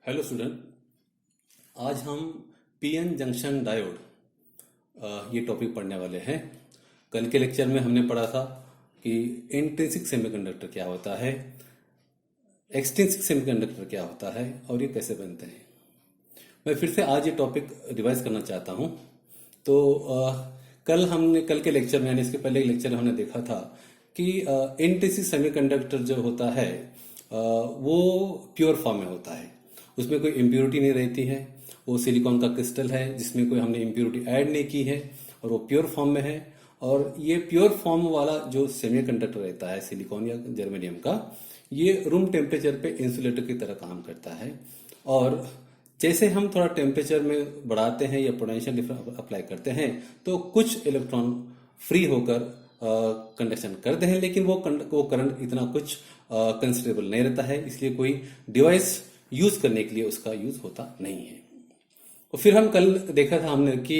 Hello student. आज हम PN junction diode ये टॉपिक पढ़ने वाले हैं। कल के लेक्चर में हमने पढ़ा था कि इंट्रिंसिक सेमीकंडक्टर क्या होता है, एक्सट्रिंसिक सेमीकंडक्टर क्या होता है और ये कैसे बनते हैं। मैं फिर से आज ये टॉपिक रिवाइज करना चाहता हूँ। तो कल के लेक्चर में यानी इसके पहले के लेक्चर में हमने देखा था कि इंट्रिंसिक सेमीकंडक्टर जो होता है वो प्योर फॉर्म में होता है, उसमें कोई इम्प्योरिटी नहीं रहती है। वो सिलिकॉन का क्रिस्टल है जिसमें कोई हमने इम्प्योरिटी ऐड नहीं की है और वो प्योर फॉर्म में है। और ये प्योर फॉर्म वाला जो सेमीकंडक्टर रहता है सिलिकॉन या जर्मेनियम का, ये रूम टेम्परेचर पे इंसुलेटर की तरह काम करता है। और जैसे हम थोड़ा टेम्परेचर में बढ़ाते हैं या पोटेंशियल डिफरेंस अप्लाई करते हैं तो कुछ इलेक्ट्रॉन फ्री होकर कंडक्शन करते हैं, लेकिन वो करंट इतना कुछ कंसिडरेबल नहीं रहता है, इसलिए कोई डिवाइस यूज करने के लिए उसका यूज होता नहीं है। और फिर हम कल देखा था हमने कि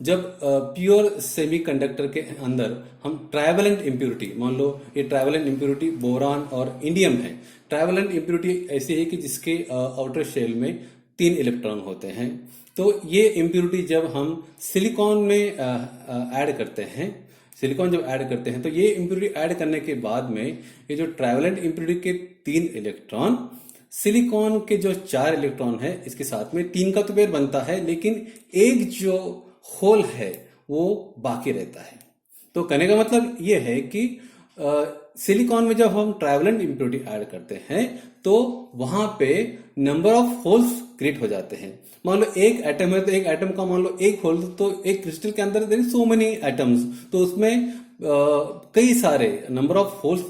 जब प्योर सेमीकंडक्टर के अंदर हम ट्राइवेलेंट इम्प्योरिटी, मान लो ये ट्राइवेलेंट इम्प्योरिटी बोरान और इंडियम है। ट्राइवेलेंट इम्प्योरिटी ऐसी है कि जिसके आउटर शेल में 3 इलेक्ट्रॉन होते हैं। तो ये इम्प्योरिटी जब हम सिलिकॉन में ऐड करते हैं, तो ये इम्प्योरिटी ऐड करने के बाद में ये जो ट्राइवेलेंट इम्प्योरिटी के 3 इलेक्ट्रॉन सिलिकॉन के जो 4 इलेक्ट्रॉन है इसके साथ में 3 का तो पेयर बनता है, लेकिन एक जो होल है वो बाकी रहता है। तो कहने का मतलब ये है कि सिलिकॉन में जब हम ट्राइवेलेंट इम्प्योरिटी ऐड करते हैं तो वहां पे नंबर ऑफ होल्स क्रिएट हो जाते हैं। मान लो एक एटम है तो एक एटम का मान लो एक होल, तो एक क्रिस्टल के अंदर there is so many atoms, तो उसमें कई सारे नंबर ऑफ होल्स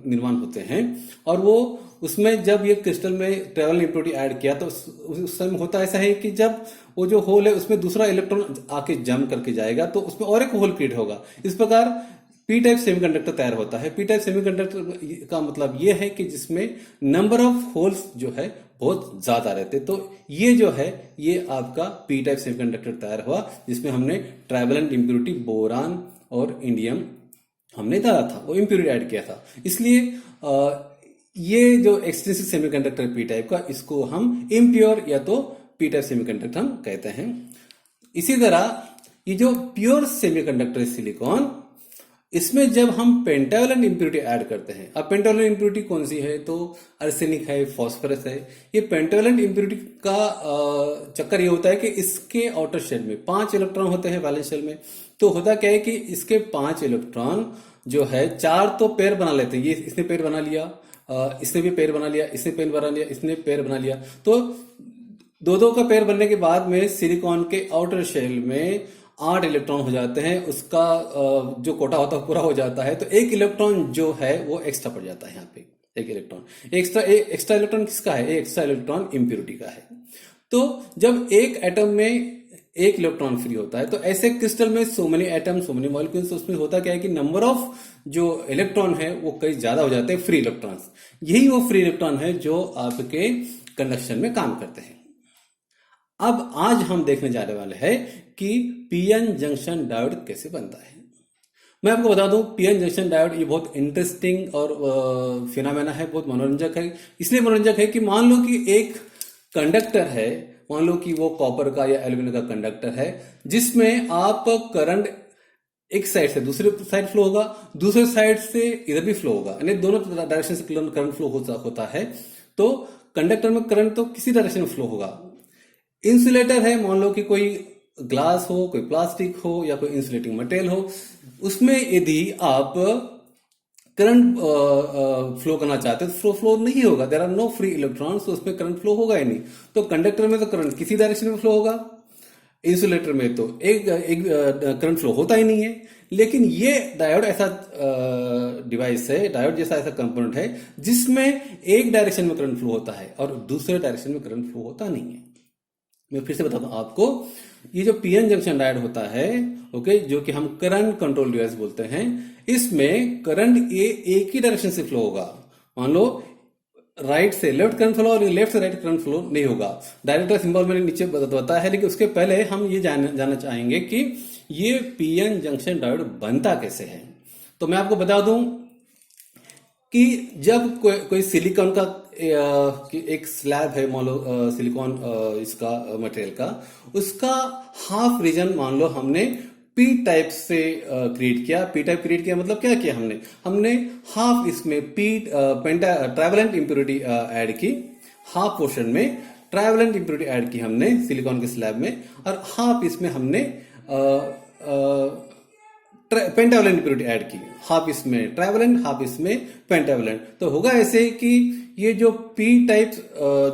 निर्माण होते हैं। और वो उसमें जब ये क्रिस्टल में ट्राइवेलेंट इम्प्योरिटी ऐड किया तो उस समय होता ऐसा है कि जब वो जो होल है उसमें दूसरा इलेक्ट्रॉन आके जम करके जाएगा तो उसमें और एक होल क्रिएट होगा। इस प्रकार पी टाइप सेमीकंडक्टर तैयार होता है। पी टाइप सेमीकंडक्टर का मतलब ये है कि जिसमें नंबर ऑफ होल्स जो है बहुत ज्यादा रहते। तो ये जो है ये आपका पी टाइप सेमीकंडक्टर तैयार हुआ, जिसमें हमने ट्राइवेलेंट इम्प्योरिटी बोरान और इंडियम हमने डाला था, वो इम्प्योरिटी ऐड किया था। इसलिए ये जो एक्सट्रिंसिक सेमीकंडक्टर पी टाइप का, इसको हम इम्प्योर या तो पी टाइप सेमीकंडक्टर हम कहते हैं। इसी तरह ये जो प्योर सेमीकंडक्टर सिलिकॉन, इसमें जब हम पेंटावलेंट इम्प्योरिटी ऐड करते हैं, अब पेंटावलेंट इम्प्योरिटी कौन सी है, तो आर्सेनिक है, फास्फोरस है। ये पेंटावलेंट इम्प्योरिटी का चक्कर ये होता है कि इसके आउटर शेल में 5 इलेक्ट्रॉन होते हैं वैलेंस शेल में। तो होता क्या है कि इसके 5 इलेक्ट्रॉन जो है 4 तो पेयर बना लेते हैं। ये इसने पेयर बना लिया, इसने भी पेयर बना लिया, इसने पेयर बना लिया, इसने पेयर बना लिया। तो दो का पेयर बनने के बाद में सिलिकॉन के आउटर शेल में 8 इलेक्ट्रॉन हो जाते हैं। उसका जो कोटा होता है पूरा हो जाता है। तो एक इलेक्ट्रॉन जो है वो एक्स्ट्रा पड़ जाता है। यहाँ पे एक इलेक्ट्रॉन एक्स्ट्रा इलेक्ट्रॉन किसका है? एक्स्ट्रा इलेक्ट्रॉन इम्प्योरिटी का है। तो जब एक एटम में एक इलेक्ट्रॉन फ्री होता है तो ऐसे क्रिस्टल में so many atom so many molecules, उसमें होता क्या है कि नंबर ऑफ जो इलेक्ट्रॉन है वो कई ज्यादा हो जाते हैं फ्री इलेक्ट्रॉन्स। यही वो फ्री इलेक्ट्रॉन है जो आपके कंडक्शन में काम करते हैं। अब आज हम देखने जाने वाले हैं कि पीएन जंक्शन डायोड कैसे बनता है। मैं आपको बता दूं, पीएन जंक्शन डायोड ये बहुत इंटरेस्टिंग और फिनोमेना है, बहुत मनोरंजक है। इसलिए मनोरंजक है कि मान लो कि एक कंडक्टर है, मान लो कि वो कॉपर का या एल्यूमिनियम का कंडक्टर है, जिसमें आप करंट एक साइड से दूसरे साइड फ्लो होगा, दूसरे साइड से इधर भी फ्लो होगा, यानी दोनों डायरेक्शन से करंट फ्लो होता है। तो कंडक्टर में करंट तो किसी डायरेक्शन में फ्लो होगा। इंसुलेटर है, मान लो कि कोई ग्लास हो, कोई प्लास्टिक हो या कोई इंसुलेटिंग मटेरियल हो, उसमें यदि आप करंट फ्लो करना चाहते हैं तो फ्लो नहीं होगा। There are no free electrons, तो उसमें करंट फ्लो होगा ही नहीं। तो कंडक्टर में तो करंट किसी डायरेक्शन में फ्लो होगा, इंसुलेटर में तो एक करंट फ्लो होता ही नहीं है। लेकिन ये डायोड ऐसा डिवाइस है, डायोड जैसा ऐसा कंपोनेंट है जिसमें एक डायरेक्शन में करंट फ्लो होता है और दूसरे डायरेक्शन में करंट फ्लो होता नहीं है। मैं फिर से बताता हूं आपको, ये जो पीएन जंक्शन डायोड होता है, ओके, जो कि हम करंट कंट्रोल डिवाइस बोलते हैं, इसमें करंट एक ही डायरेक्शन से फ्लो होगा। मान लो राइट से लेफ्ट करंट फ्लो और लेफ्ट से राइट करंट फ्लो नहीं होगा। डायरेक्टर सिंबल मैंने नीचे बताया है, लेकिन उसके पहले हम ये जानना चाहेंगे कि ये पीएन जंक्शन डायोड बनता कैसे है। तो मैं आपको बता दूं कि जब कोई सिलिकॉन का कि एक स्लैब है मान लो सिलिकॉन इसका मटेरियल का, उसका हाफ रीजन मान लो हमने पी टाइप से क्रिएट किया। पी टाइप क्रिएट किया मतलब क्या किया हमने, हमने हाफ इसमें पी ट्राइवेलेंट इम्प्योरिटी ऐड की, हाफ पोर्शन में ट्राइवेलेंट इम्प्योरिटी ऐड की हमने सिलिकॉन के स्लैब में, और हाफ इसमें हमने पेंटावलेंट इम्प्योरिटी ऐड की, हाफ इसमें ट्राइवेलेंट हाफ इसमें पेंटावलेंट। तो होगा ऐसे कि ये जो पी टाइप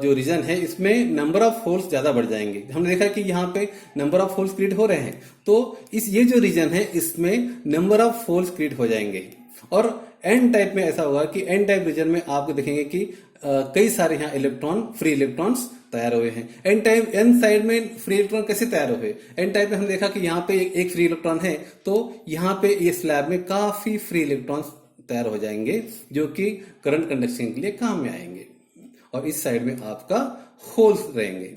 जो रीजन है इसमें नंबर ऑफ होल्स ज्यादा बढ़ जाएंगे। हमने देखा कि यहाँ पे नंबर ऑफ होल्स क्रिएट हो रहे हैं, तो ये जो रीजन है इसमें नंबर ऑफ होल्स क्रिएट हो जाएंगे। और एन टाइप में ऐसा होगा कि एन टाइप रीजन में आपको देखेंगे कि कई सारे यहाँ इलेक्ट्रॉन फ्री इलेक्ट्रॉन्स तैयार हुए हैं। एन टाइप एन साइड में फ्री इलेक्ट्रॉन कैसे तैयार हुए, एन टाइप में हमने देखा कि यहाँ पे एक फ्री इलेक्ट्रॉन है, तो यहाँ पे ये स्लैब में काफी फ्री इलेक्ट्रॉन्स तैयार हो जाएंगे जो कि करंट कंडक्शन के लिए काम में आएंगे, और इस साइड में आपका होल्स रहेंगे।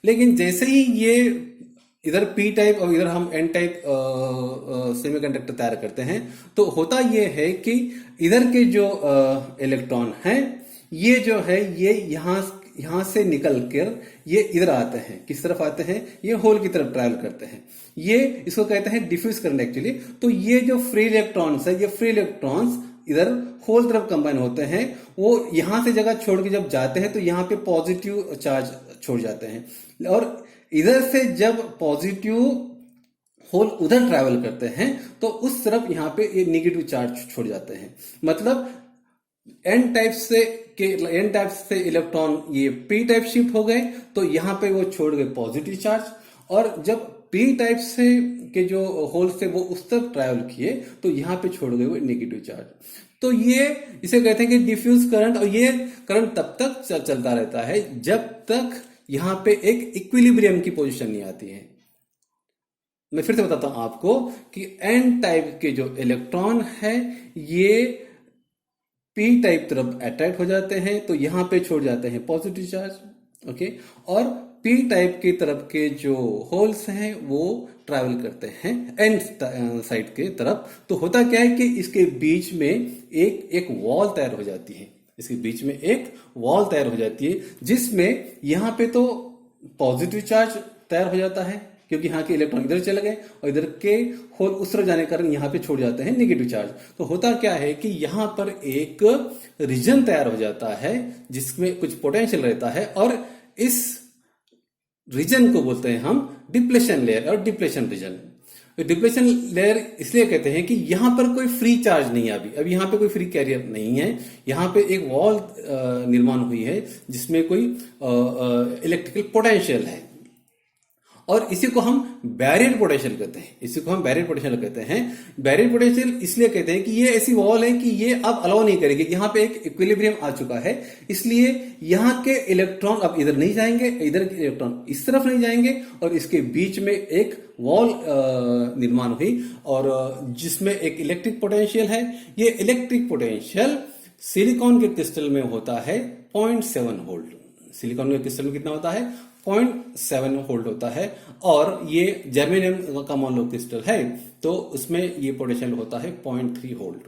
लेकिन जैसे ही ये इधर पी टाइप और इधर हम एन टाइप सेमीकंडक्टर तैयार करते हैं, तो होता ये है कि इधर के जो इलेक्ट्रॉन हैं ये जो है ये यहां से निकल कर ये इधर आते हैं। किस तरफ आते हैं, ये होल की तरफ ट्रैवल करते हैं। ये इसको कहते हैं डिफ्यूज करंट एक्चुअली। तो ये जो फ्री इलेक्ट्रॉन्स है, ये फ्री इलेक्ट्रॉन्स इधर होल तरफ कंबाइन होते हैं, वो यहां से जगह छोड़ के जब जाते हैं तो यहाँ पे पॉजिटिव चार्ज छोड़ जाते हैं, और इधर से जब पॉजिटिव होल उधर ट्रैवल करते हैं तो उस तरफ यहाँ पे ये निगेटिव चार्ज छोड़ जाते हैं। मतलब एन टाइप से इलेक्ट्रॉन ये पी टाइप शिफ्ट हो गए तो यहाँ पे वो छोड़ गए पॉजिटिव चार्ज, और जब पी टाइप से के जो होल से वो उस तरफ ट्रैवल किए तो यहाँ पे छोड़ गए वो नेगेटिव चार्ज। तो ये इसे कहते हैं कि डिफ्यूज करंट, और ये करंट तब तक चलता रहता है जब तक यहाँ पे एक इक्विलिब्रियम की पोजीशन नहीं आती है। मैं फिर से बताता हूं आपको कि एन टाइप के जो इलेक्ट्रॉन है ये पी टाइप तरफ अट्रैक्ट हो जाते हैं तो यहां पे छोड़ जाते हैं पॉजिटिव चार्ज, ओके, और पी टाइप की तरफ के जो होल्स हैं वो ट्रैवल करते हैं एन साइड के तरफ। तो होता क्या है कि इसके बीच में एक वॉल तैयार हो जाती है, इसके बीच में एक वॉल तैयार हो जाती है जिसमें यहां पे तो पॉजिटिव चार्ज तैयार हो जाता है क्योंकि यहाँ के इलेक्ट्रॉन इधर चले गए और इधर के होल उस तरफ जाने के कारण यहाँ पे छोड़ जाते हैं नेगेटिव चार्ज। तो होता क्या है कि यहाँ पर एक रीजन तैयार हो जाता है जिसमें कुछ पोटेंशियल रहता है, और इस रीजन को बोलते हैं हम डिप्लेशन लेयर और डिप्लेशन रीजन। डिप्लेशन लेयर इसलिए कहते हैं कि यहां पर कोई फ्री चार्ज नहीं है, अभी यहां पे कोई फ्री कैरियर नहीं है, यहां पे एक वॉल निर्माण हुई है जिसमें कोई इलेक्ट्रिकल पोटेंशियल है, और इसी को हम बैरियर पोटेंशियल कहते हैं। इसी को हम बैरियर पोटेंशियल कहते हैं। बैरियर पोटेंशियल इसलिए कहते हैं कि ये ऐसी वॉल है कि ये अब अलाउ नहीं करेगी, यहाँ पे एक इक्विलिब्रियम आ चुका है, इसलिए यहाँ के इलेक्ट्रॉन अब इधर नहीं जाएंगे, इधर के इलेक्ट्रॉन इस तरफ नहीं जाएंगे, और इसके बीच में एक वॉल निर्माण हुई और जिसमें एक इलेक्ट्रिक पोटेंशियल है। ये इलेक्ट्रिक पोटेंशियल सिलिकॉन के क्रिस्टल में होता है 0.7 वोल्ट। सिलिकॉन के क्रिस्टल में कितना होता है, 0.7 वोल्ट होता है, और ये जर्मेनियम का मान लो क्रिस्टल है तो उसमें ये पोटेंशियल होता है 0.3 वोल्ट।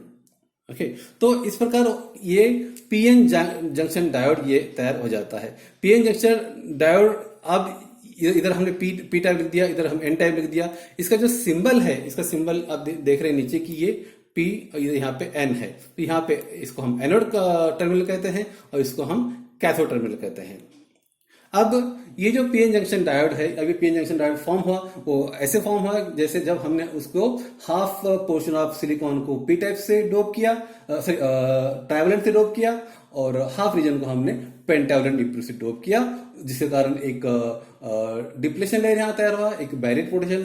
ओके, तो इस प्रकार ये पीएन जंक्शन डायोड ये तैयार हो जाता है। पीएन जंक्शन डायोड, अब इधर हमने पी टाइप लिख दिया, इधर हम एन टाइप लिख दिया। इसका जो सिंबल है, इसका सिंबल आप देख रहे हैं नीचे कि ये पी और यहाँ पे एन है, तो यहाँ पे इसको हम एनोड का टर्मिनल कहते हैं और इसको हम कैथोड टर्मिनल कहते हैं। अब ये जो पीएन जंक्शन डायोड है, अभी पीएन जंक्शन डायोड फॉर्म हुआ, वो ऐसे फॉर्म हुआ जैसे जब हमने उसको हाफ पोर्शन ऑफ सिलिकॉन को पी टाइप से डोप किया, ट्राइवेलेंट से डोप किया, और हाफ रीजन को हमने पेंटावलेंट इम्प्योरिटी से डोप किया, जिसके कारण एक डिप्लेशन लेयर यहाँ तैयार हुआ, एक बैरियर पोटेंशियल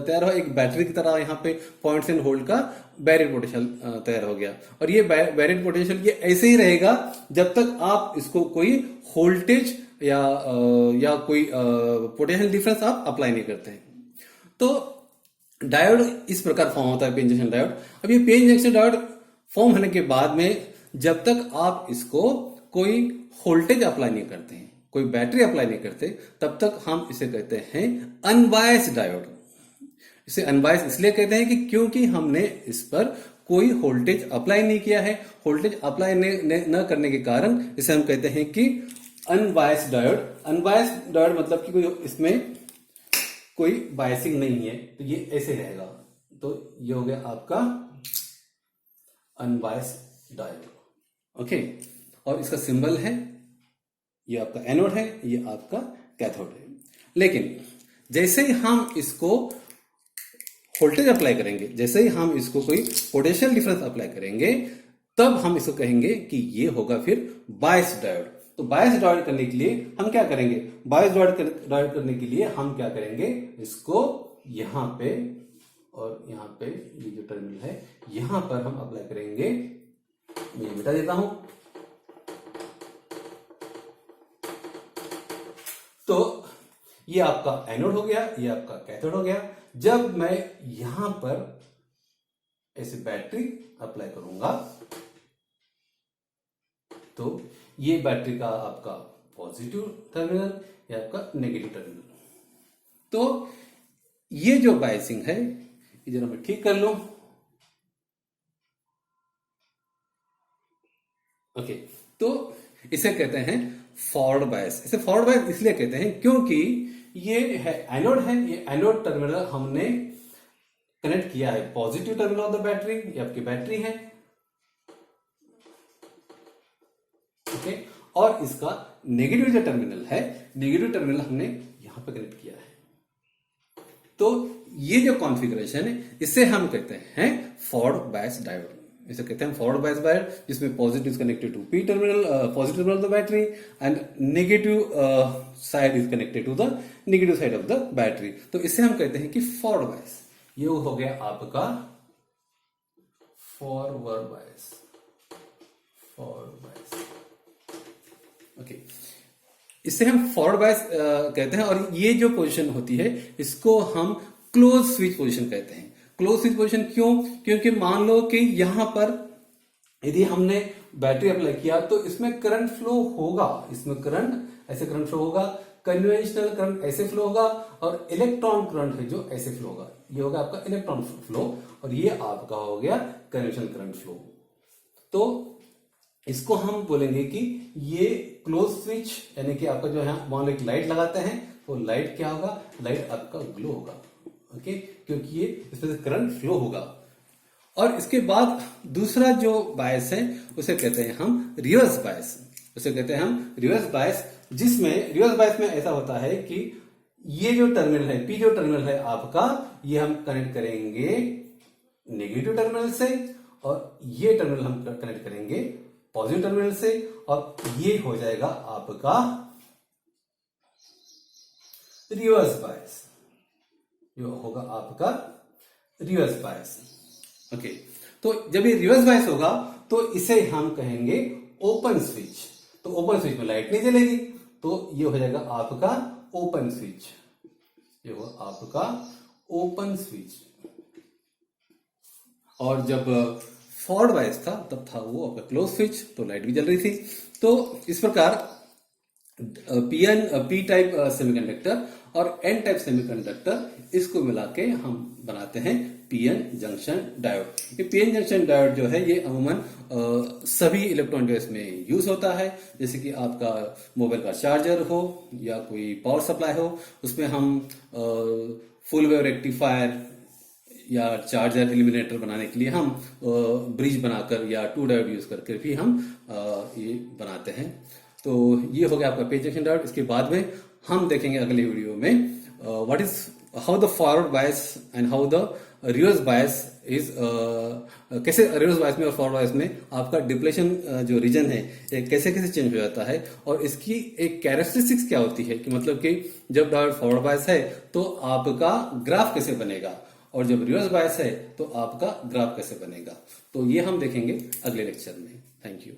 तैयार हुआ, एक बैटरी की तरह यहाँ पे 0.7 वोल्ट का बैरियर पोटेंशियल तैयार हो गया। और ये बैरियर पोटेंशियल ये ऐसे ही रहेगा जब तक आप इसको कोई वोल्टेज या कोई पोटेंशियल डिफरेंस आप अप्लाई नहीं करते हैं। तो डायोड इस प्रकार फॉर्म होता है, पीएन जंक्शन डायोड। अब ये पीएन जंक्शन डायोड फॉर्म होने के बाद में जब तक आप इसको कोई वोल्टेज अप्लाई नहीं करते हैं, कोई बैटरी अप्लाई नहीं करते, तब तक हम इसे कहते हैं अनबायस्ड डायोड। इसे अनबायस्ड इसलिए कहते हैं कि क्योंकि हमने इस पर कोई वोल्टेज अप्लाई नहीं किया है। वोल्टेज अप्लाई न करने के कारण इसे हम कहते हैं कि अनबायस्ड डायोड। अनबायस्ड डायोड मतलब कि कोई इसमें कोई बायसिंग नहीं है, तो ये ऐसे रहेगा। तो ये हो गया आपका अनबायस्ड डायोड। ओके, और इसका सिंबल है, ये आपका एनोड है, ये आपका कैथोड है। लेकिन जैसे ही हम इसको वोल्टेज अप्लाई करेंगे, जैसे ही हम इसको कोई पोटेंशियल डिफरेंस अप्लाई करेंगे, तब हम इसको कहेंगे कि ये होगा फिर बायस्ड डायोड। तो बायस्ड डायोड करने के लिए हम क्या करेंगे? बायस्ड डायोड करने के लिए हम क्या करेंगे? इसको यहां पे और यहां पे ये जो टर्मिनल है यहां पर हम अप्लाई करेंगे। मैं मिटा देता हूं। तो ये आपका एनोड हो गया, ये आपका कैथोड हो गया। जब मैं यहां पर ऐसे बैटरी अप्लाई करूंगा तो ये बैटरी का आपका पॉजिटिव टर्मिनल, ये आपका नेगेटिव टर्मिनल। तो ये जो बायसिंग है, ये जरा मैं ठीक कर लूं। ओके, तो इसे कहते हैं फॉरवर्ड बायस। इसे फॉरवर्ड बायस इसलिए कहते हैं क्योंकि ये है एनोड है, ये एनोड टर्मिनल हमने कनेक्ट किया है positive terminal of the battery, ये आपकी बैटरी है। ओके, और इसका नेगेटिव जो टर्मिनल है, नेगेटिव टर्मिनल हमने यहां पे कनेक्ट किया है। तो ये जो कॉन्फ़िगरेशन है इसे हम कहते हैं फॉरवर्ड बायस डायोड। इसे कहते हैं फॉरवर्ड बायस डायोड, जिसमें positive is connected to P terminal, positive terminal of the battery, and negative side is connected to the negative side of the battery. तो इसे हम कहते हैं कि फॉरवर्ड बायस। ये हो गया आपका forward bias, forward bias. Okay, इसे हम फॉरवर्ड बायस कहते हैं। और ये जो पोजीशन होती है इसको हम क्लोज स्विच पोजीशन कहते हैं। क्लोज स्विच पोजीशन क्यों? क्योंकि मान लो कि यहां पर यदि हमने बैटरी अप्लाई किया तो इसमें करंट फ्लो होगा, इसमें करंट ऐसे करंट फ्लो होगा, कन्वेंशनल करंट ऐसे फ्लो होगा, और इलेक्ट्रॉन करंट है जो ऐसे फ्लो होगा। ये होगा आपका इलेक्ट्रॉन फ्लो, और ये आपका हो गया कन्वेंशनल करंट फ्लो। तो इसको हम बोलेंगे कि ये क्लोज स्विच, यानी कि आपका जो है मान लो एक लाइट लगाते हैं तो लाइट क्या होगा? लाइट आपका ग्लो होगा। ओके, क्योंकि ये इसमें से करंट फ्लो होगा। और इसके बाद दूसरा जो बायस है उसे कहते हैं हम रिवर्स बायस। उसे कहते हैं हम रिवर्स बायस, जिसमें रिवर्स बायस में ऐसा होता है कि ये जो टर्मिनल है, पी जो टर्मिनल है आपका, ये हम कनेक्ट करेंगे नेगेटिव टर्मिनल से, और ये टर्मिनल हम कनेक्ट करेंगे पॉजिटिव टर्मिनल से, और ये हो जाएगा आपका रिवर्स बायस। ये होगा आपका रिवर्स बायस। ओके, तो जब ये रिवर्स बायस होगा तो इसे हम कहेंगे ओपन स्विच। तो ओपन स्विच में लाइट नहीं जलेगी, तो ये हो जाएगा आपका ओपन स्विच। ये होगा आपका ओपन स्विच। और जब फॉरवर्ड बायस था तब था वो आपका क्लोज स्विच, तो लाइट भी जल रही थी। तो इस प्रकार पी टाइप सेमीकंडक्टर और एन टाइप सेमीकंडक्टर, इसको मिला के हम बनाते हैं पीएन जंक्शन डायोड। ये पीएन जंक्शन डायोड जो है ये अमूमन सभी इलेक्ट्रॉनिक डिवाइस में यूज होता है। जैसे कि आपका मोबाइल का चार्जर हो या कोई पावर सप्लाई हो, उसमें हम फुल वेव रेक्टिफायर या चार्जर एलिमिनेटर बनाने के लिए हम ब्रिज बनाकर या टू डायोड यूज करके भी हम ये बनाते हैं। तो ये हो गया आपका पीएन जंक्शन डायोड। इसके बाद में हम देखेंगे अगले वीडियो में what is how the forward bias and how the reverse bias is, कैसे रिवर्स बायस में और फॉरवर्ड बायस में आपका डिप्लेशन जो रीजन है कैसे कैसे चेंज हो जाता है, और इसकी एक कैरेक्टरिस्टिक्स क्या होती है कि मतलब कि जब डायोड फॉरवर्ड बायस है तो आपका ग्राफ कैसे बनेगा, और जब रिवर्स बायस है तो आपका ग्राफ कैसे बनेगा। तो ये हम देखेंगे अगले लेक्चर में। Thank you.